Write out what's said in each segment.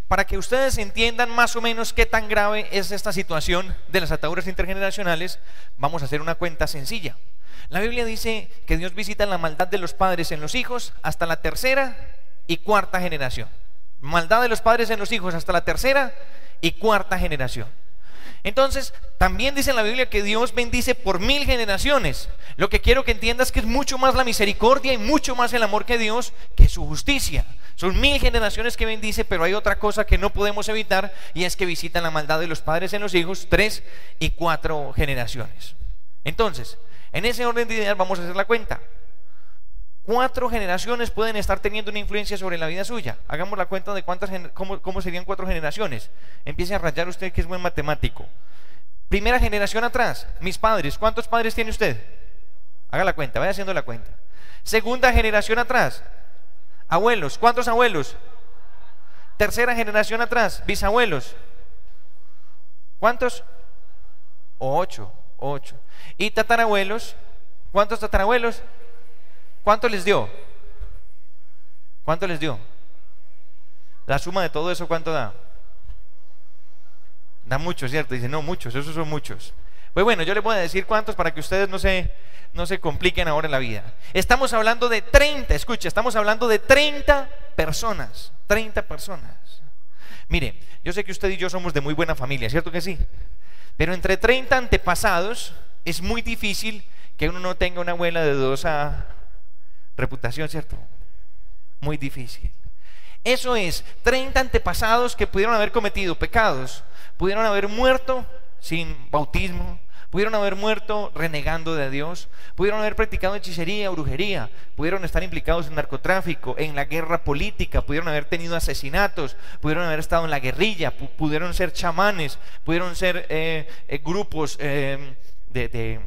Para que ustedes entiendan más o menos qué tan grave es esta situación de las ataduras intergeneracionales, vamos a hacer una cuenta sencilla. La Biblia dice que Dios visita la maldad de los padres en los hijos hasta la tercera y cuarta generación. Maldad de los padres en los hijos hasta la tercera y cuarta generación. Entonces, también dice en la Biblia que Dios bendice por 1000 generaciones. Lo que quiero que entiendas es que es mucho más la misericordia y mucho más el amor que Dios que su justicia. Son 1000 generaciones que bendice, pero hay otra cosa que no podemos evitar, y es que visitan la maldad de los padres en los hijos 3 y 4 generaciones. Entonces, en ese orden de ideas vamos a hacer la cuenta. 4 generaciones pueden estar teniendo una influencia sobre la vida suya. Hagamos la cuenta de cómo serían 4 generaciones. Empiece a rayar usted, que es buen matemático. Primera generación atrás, mis padres. ¿Cuántos padres tiene usted? Haga la cuenta, vaya haciendo la cuenta. Segunda generación atrás, abuelos. ¿Cuántos abuelos? Tercera generación atrás, bisabuelos. ¿Cuántos? 8. ¿Y tatarabuelos? ¿Cuántos tatarabuelos? ¿Cuánto les dio? ¿Cuánto les dio? La suma de todo eso, ¿cuánto da? Da mucho, ¿cierto? Dice, no, muchos, esos son muchos. Pues bueno, yo les voy a decir cuántos para que ustedes no se compliquen ahora en la vida. Estamos hablando de 30, escucha, estamos hablando de 30 personas. 30 personas. Mire, yo sé que usted y yo somos de muy buena familia, ¿cierto que sí? Pero entre 30 antepasados es muy difícil que uno no tenga una abuela de dudosa reputación, ¿cierto? Muy difícil. Eso es, 30 antepasados que pudieron haber cometido pecados, pudieron haber muerto sin bautismo, pudieron haber muerto renegando de Dios, pudieron haber practicado hechicería, brujería, pudieron estar implicados en narcotráfico, en la guerra política, pudieron haber tenido asesinatos, pudieron haber estado en la guerrilla, pudieron ser chamanes, pudieron ser grupos de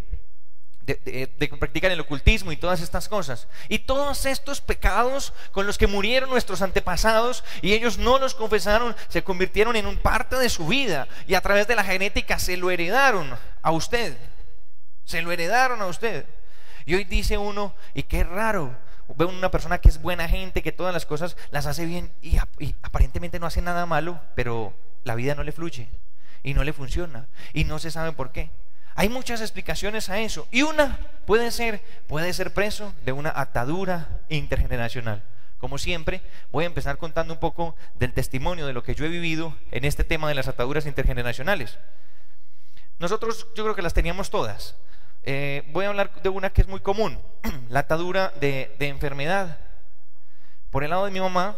que practican el ocultismo y todas estas cosas. Y todos estos pecados con los que murieron nuestros antepasados y ellos no los confesaron, se convirtieron en un parte de su vida, y a través de la genética se lo heredaron a usted. Se lo heredaron a usted. Y hoy dice uno, y qué raro, ve una persona que es buena gente, que todas las cosas las hace bien y aparentemente no hace nada malo, pero la vida no le fluye y no le funciona y no se sabe por qué. Hay muchas explicaciones a eso, y una puede ser preso de una atadura intergeneracional. Como siempre, voy a empezar contando un poco del testimonio de lo que yo he vivido en este tema de las ataduras intergeneracionales. Nosotros, yo creo que las teníamos todas. Voy a hablar de una que es muy común, la atadura de enfermedad. Por el lado de mi mamá,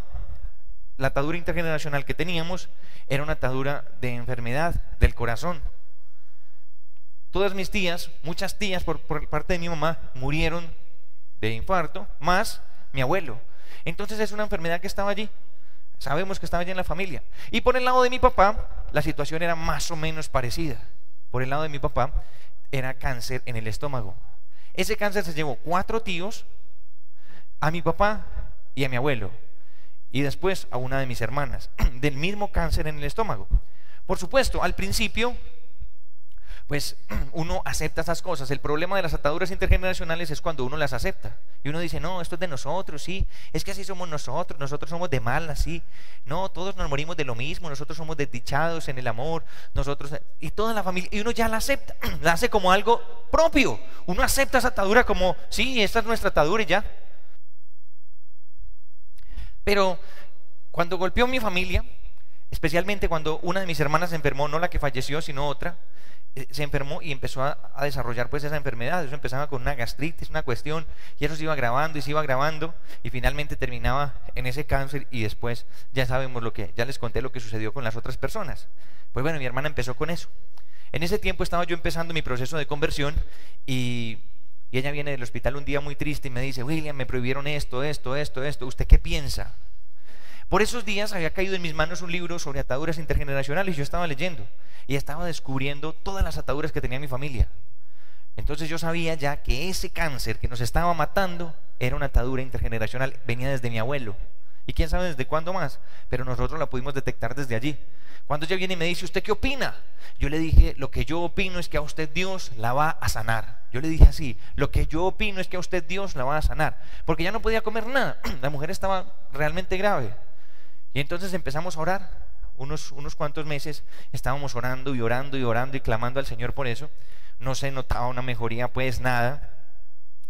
la atadura intergeneracional que teníamos era una atadura de enfermedad del corazón. Todas mis tías, muchas tías por parte de mi mamá, murieron de infarto, más mi abuelo. Entonces es una enfermedad que estaba allí. Sabemos que estaba allí en la familia. Y por el lado de mi papá, la situación era más o menos parecida. Por el lado de mi papá, era cáncer en el estómago. Ese cáncer se llevó 4 tíos, a mi papá y a mi abuelo, y después a una de mis hermanas, del mismo cáncer en el estómago. Por supuesto, al principio, pues uno acepta esas cosas. El problema de las ataduras intergeneracionales es cuando uno las acepta y uno dice, no, esto es de nosotros, sí, es que así somos nosotros somos de mal, así, no, todos nos morimos de lo mismo, nosotros somos desdichados en el amor, nosotros, y toda la familia, y uno ya la acepta, la hace como algo propio. Uno acepta esa atadura como, sí, esta es nuestra atadura y ya. Pero cuando golpeó mi familia, especialmente cuando una de mis hermanas se enfermó, no la que falleció, sino otra, se enfermó y empezó a desarrollar pues esa enfermedad. Eso empezaba con una gastritis, una cuestión, y eso se iba agravando y se iba agravando, y finalmente terminaba en ese cáncer. Y después ya sabemos ya les conté lo que sucedió con las otras personas. Pues bueno, mi hermana empezó con eso. En ese tiempo estaba yo empezando mi proceso de conversión, y ella viene del hospital un día muy triste y me dice, William, me prohibieron esto, ¿usted qué piensa? Por esos días había caído en mis manos un libro sobre ataduras intergeneracionales. Yo estaba leyendo y estaba descubriendo todas las ataduras que tenía mi familia. Entonces yo sabía ya que ese cáncer que nos estaba matando era una atadura intergeneracional, venía desde mi abuelo, y quién sabe desde cuándo más, pero nosotros la pudimos detectar desde allí. Cuando ella viene y me dice, ¿usted qué opina? Yo le dije, lo que yo opino es que a usted Dios la va a sanar. Yo le dije así, lo que yo opino es que a usted Dios la va a sanar, porque ya no podía comer nada, la mujer estaba realmente grave. Y entonces empezamos a orar unos cuantos meses estábamos orando y orando y orando y clamando al Señor por eso. No se notaba una mejoría, pues nada.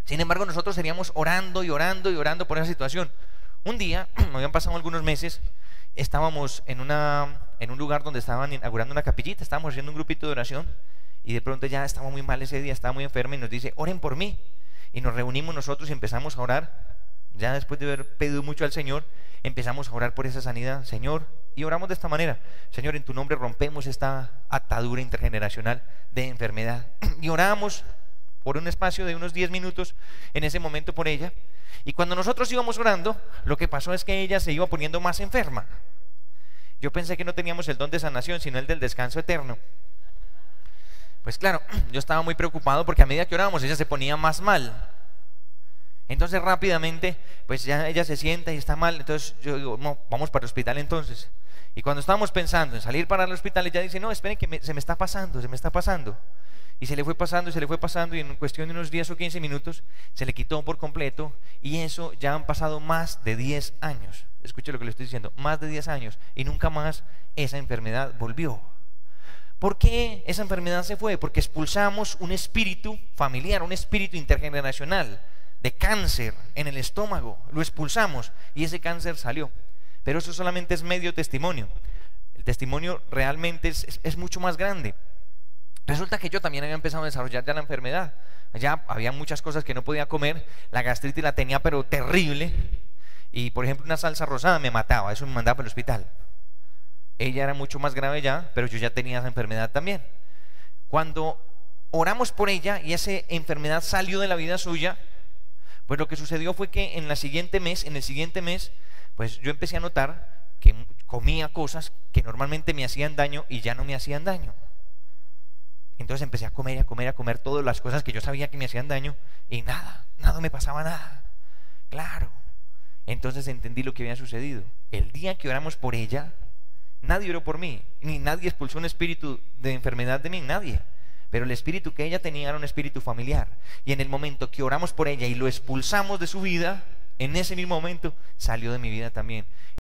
Sin embargo, nosotros seríamos orando y orando y orando por esa situación. Un día, habían pasado algunos meses, estábamos en un lugar donde estaban inaugurando una capillita, estábamos haciendo un grupito de oración y de pronto ya estaba muy mal ese día, estaba muy enferma y nos dice, oren por mí. Y nos reunimos nosotros y empezamos a orar. Ya después de haber pedido mucho al Señor, empezamos a orar por esa sanidad, Señor, y oramos de esta manera: Señor, en tu nombre rompemos esta atadura intergeneracional de enfermedad. Y oramos por un espacio de unos 10 minutos en ese momento por ella. Y cuando nosotros íbamos orando, lo que pasó es que ella se iba poniendo más enferma. Yo pensé que no teníamos el don de sanación, sino el del descanso eterno. Pues claro, yo estaba muy preocupado porque a medida que orábamos ella se ponía más mal. Entonces rápidamente, pues ya ella se sienta y está mal. Entonces yo digo, no, vamos para el hospital entonces. Y cuando estábamos pensando en salir para el hospital, ella dice, no, esperen que se me está pasando, se me está pasando. Y se le fue pasando y se le fue pasando, y en cuestión de unos 10 o 15 minutos se le quitó por completo. Y eso ya han pasado más de 10 años. Escuche lo que le estoy diciendo, más de 10 años, y nunca más esa enfermedad volvió. ¿Por qué esa enfermedad se fue? Porque expulsamos un espíritu familiar, un espíritu intergeneracional de cáncer en el estómago. Lo expulsamos y ese cáncer salió. Pero eso solamente es medio testimonio. El testimonio realmente es mucho más grande. Resulta que yo también había empezado a desarrollar ya la enfermedad. Ya había muchas cosas que no podía comer. La gastritis la tenía pero terrible. Y por ejemplo una salsa rosada me mataba. Eso me mandaba para el hospital. Ella era mucho más grave ya, pero yo ya tenía esa enfermedad también. Cuando oramos por ella y esa enfermedad salió de la vida suya, pues lo que sucedió fue que en el siguiente mes, pues yo empecé a notar que comía cosas que normalmente me hacían daño y ya no me hacían daño. Entonces empecé a comer todas las cosas que yo sabía que me hacían daño y nada me pasaba nada. Claro. Entonces entendí lo que había sucedido. El día que oramos por ella, nadie oró por mí, ni nadie expulsó un espíritu de enfermedad de mí, nadie. Pero el espíritu que ella tenía era un espíritu familiar. Y en el momento que oramos por ella y lo expulsamos de su vida, en ese mismo momento salió de mi vida también.